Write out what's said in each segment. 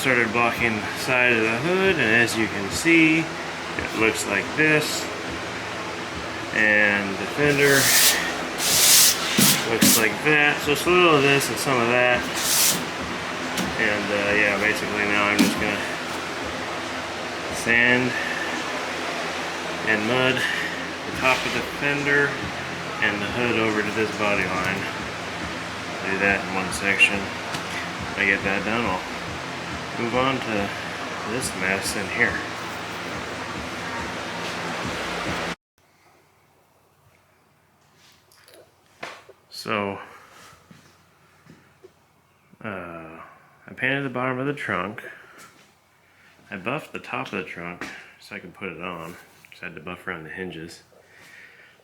started blocking the side of the hood, and as you can see, it looks like this. And the fender looks like that. So it's a little of this and some of that. And yeah, basically now I'm just gonna sand and mud the top of the fender and the hood over to this body line. Do that in one section. When I get that done, I'll move on to this mess in here. So, I painted the bottom of the trunk. I buffed the top of the trunk so I could put it on, because I had to buff around the hinges.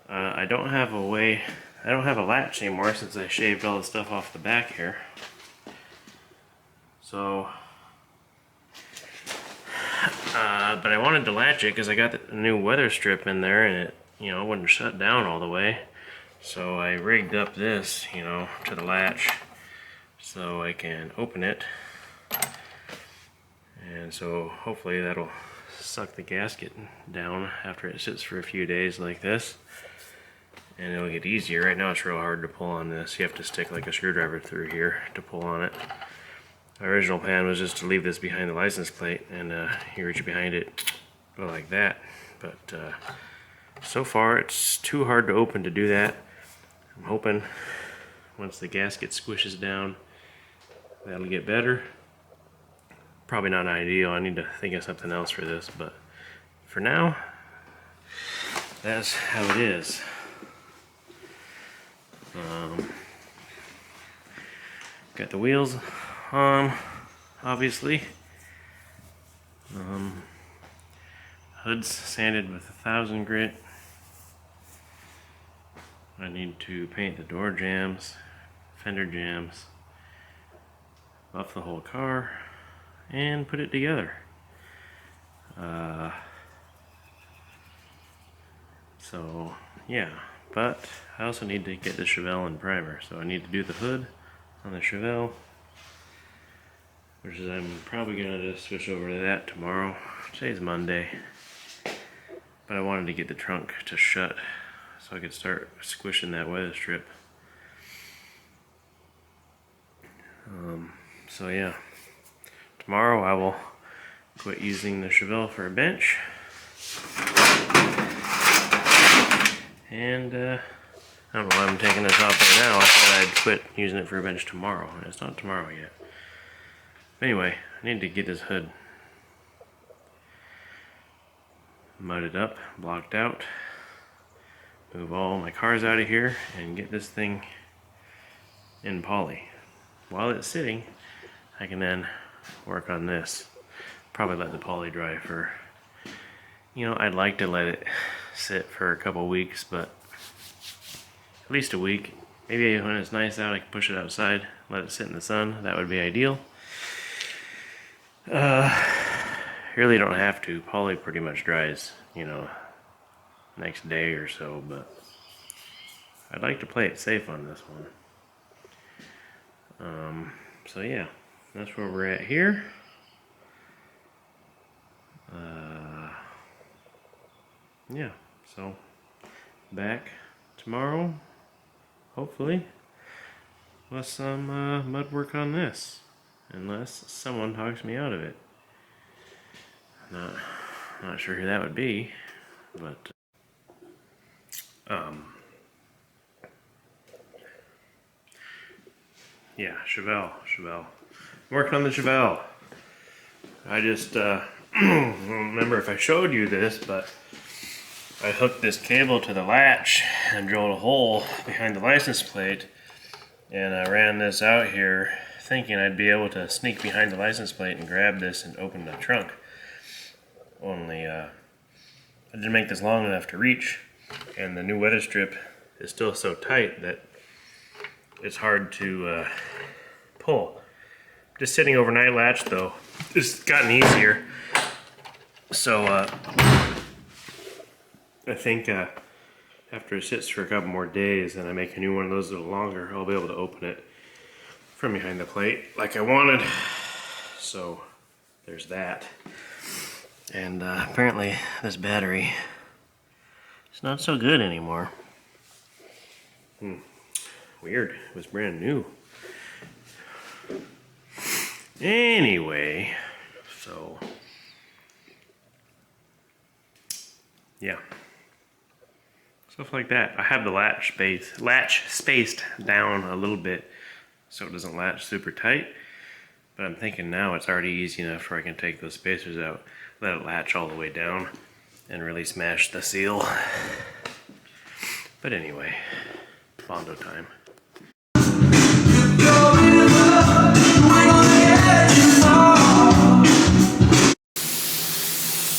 I don't have a latch anymore since I shaved all the stuff off the back here. So, but I wanted to latch it because I got the new weather strip in there and it, wouldn't shut down all the way. So I rigged up this, to the latch so I can open it. And so hopefully that'll suck the gasket down after it sits for a few days like this. And it'll get easier. Right now it's real hard to pull on this. You have to stick like a screwdriver through here to pull on it. My original plan was just to leave this behind the license plate and you reach behind it, go like that. But so far it's too hard to open to do that. I'm hoping once the gasket squishes down that'll get better. Probably not ideal. I need to think of something else for this, but for now that's how it is. Got the wheels on, obviously. Hood's sanded with 1000 grit. I need to paint the door jambs, fender jambs, buff the whole car, and put it together. So yeah, but I also need to get the Chevelle in primer, so I need to do the hood on the Chevelle, which is I'm probably gonna just switch over to that tomorrow. Today's Monday, but I wanted to get the trunk to shut so I could start squishing that weather strip. So yeah, tomorrow I will quit using the Chevelle for a bench, and I don't know why I'm taking this off right now. I thought I'd quit using it for a bench tomorrow, and it's not tomorrow yet. But anyway, I need to get this hood mudded up, blocked out, move all my cars out of here, and get this thing in poly. While it's sitting, I can then work on this. Probably let the poly dry for, I'd like to let it sit for a couple weeks, but at least a week. Maybe when it's nice out, I can push it outside, let it sit in the sun. That would be ideal. Really don't have to. Poly pretty much dries, next day or so, but I'd like to play it safe on this one. So yeah, that's where we're at here. Yeah, so back tomorrow, hopefully, with some mud work on this, unless someone talks me out of it. Not sure who that would be, but yeah, Chevelle. Working on the Chevelle. I just I don't remember if I showed you this, but I hooked this cable to the latch and drilled a hole behind the license plate, and I ran this out here thinking I'd be able to sneak behind the license plate and grab this and open the trunk. Only I didn't make this long enough to reach, and the new weather strip is still so tight that it's hard to pull. Just sitting overnight latch though, it's gotten easier. So I think after it sits for a couple more days and I make a new one of those a little longer, I'll be able to open it from behind the plate like I wanted. So there's that. And apparently this battery is not so good anymore. Weird, it was brand new. Anyway, so yeah, stuff like that. I have the latch spaced down a little bit so it doesn't latch super tight, but I'm thinking now it's already easy enough where I can take those spacers out, let it latch all the way down, and really smash the seal. But anyway, Bondo time.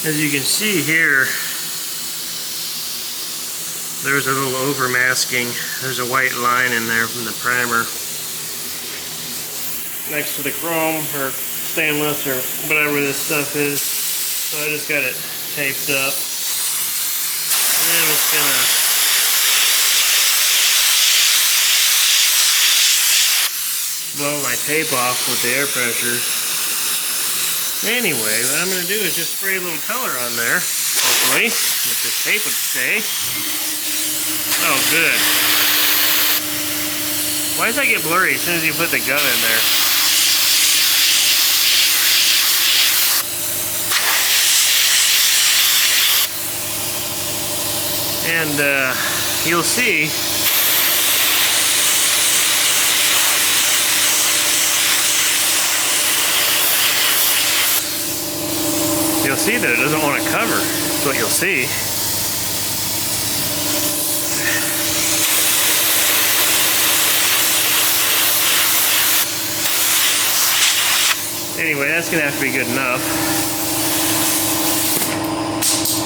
As you can see here, there's a little over masking. There's a white line in there from the primer next to the chrome or stainless or whatever this stuff is. So I just got it taped up. And I'm just gonna blow my tape off with the air pressure. Anyway, what I'm gonna do is just spray a little color on there, hopefully, if this tape would stay. Oh, good. Why does that get blurry as soon as you put the gun in there? And you'll see that it doesn't want to cover. That's what you'll see. Anyway, that's gonna have to be good enough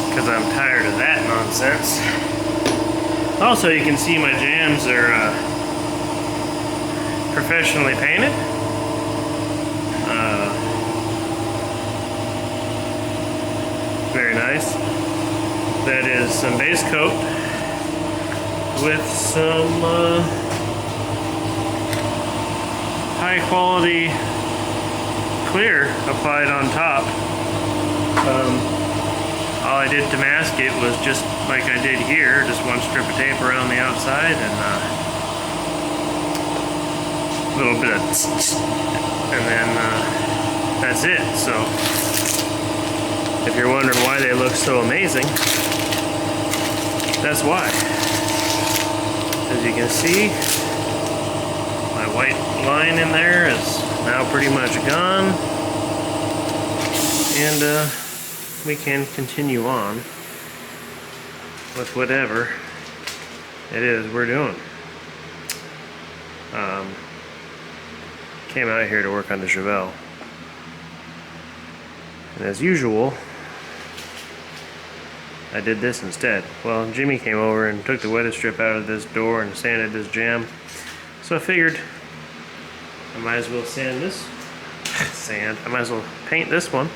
because I'm tired of that nonsense. Also, you can see my jams are professionally painted. Very nice. That is some base coat with some high quality clear applied on top. All I did to mask it was just like I did here, just one strip of tape around the outside and a little bit of and then that's it. So if you're wondering why they look so amazing, that's why. As you can see, my white line in there is now pretty much gone, and we can continue on with whatever it is we're doing. Came out here to work on the Chevelle, and as usual, I did this instead. Well, Jimmy came over and took the weather strip out of this door and sanded this jam, so I figured I might as well sand this. I might as well paint this one.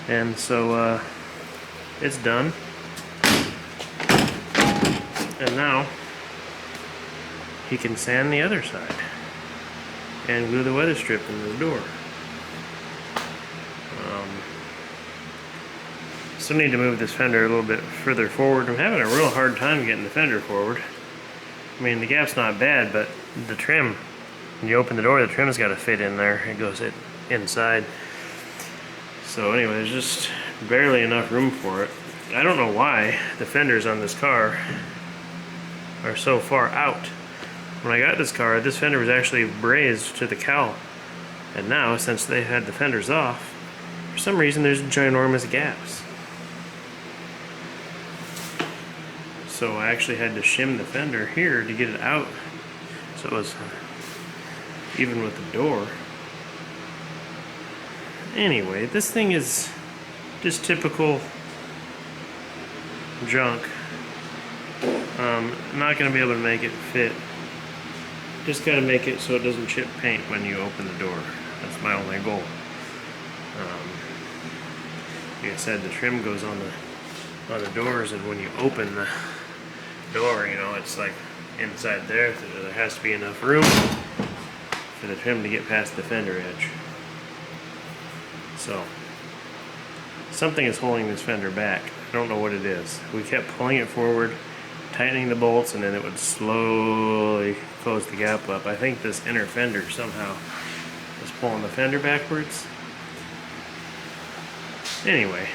And so it's done. And now he can sand the other side and glue the weather strip in the door. Still need to move this fender a little bit further forward. I'm having a real hard time getting the fender forward. I mean, the gap's not bad, but the trim, when you open the door, the trim's got to fit in there. It goes inside. So anyway, there's just barely enough room for it. I don't know why the fenders on this car are so far out. When I got this car, this fender was actually brazed to the cowl. And now, since they had the fenders off, for some reason there's ginormous gaps. So I actually had to shim the fender here to get it out, so it was even with the door. Anyway, this thing is just typical junk. I'm not going to be able to make it fit. Just got to make it so it doesn't chip paint when you open the door. That's my only goal. Like I said, the trim goes on the doors, and when you open the door, you know, it's like inside there, so there has to be enough room for the trim to get past the fender edge. So something is holding this fender back. I don't know what it is. We kept pulling it forward, tightening the bolts, and then it would slowly close the gap up. I think this inner fender somehow is pulling the fender backwards. Anyway,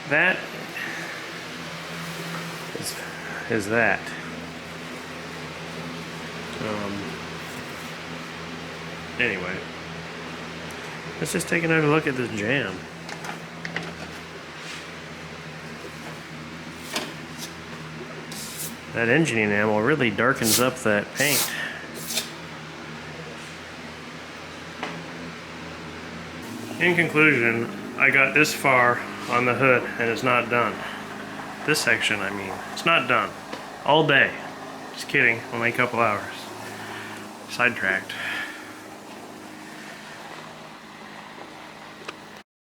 that is that. Anyway, let's just take another look at this jam. That engine enamel really darkens up that paint. In conclusion, I got this far on the hood and it's not done. This section, I mean, it's not done. All day. Just kidding, only a couple hours. Sidetracked.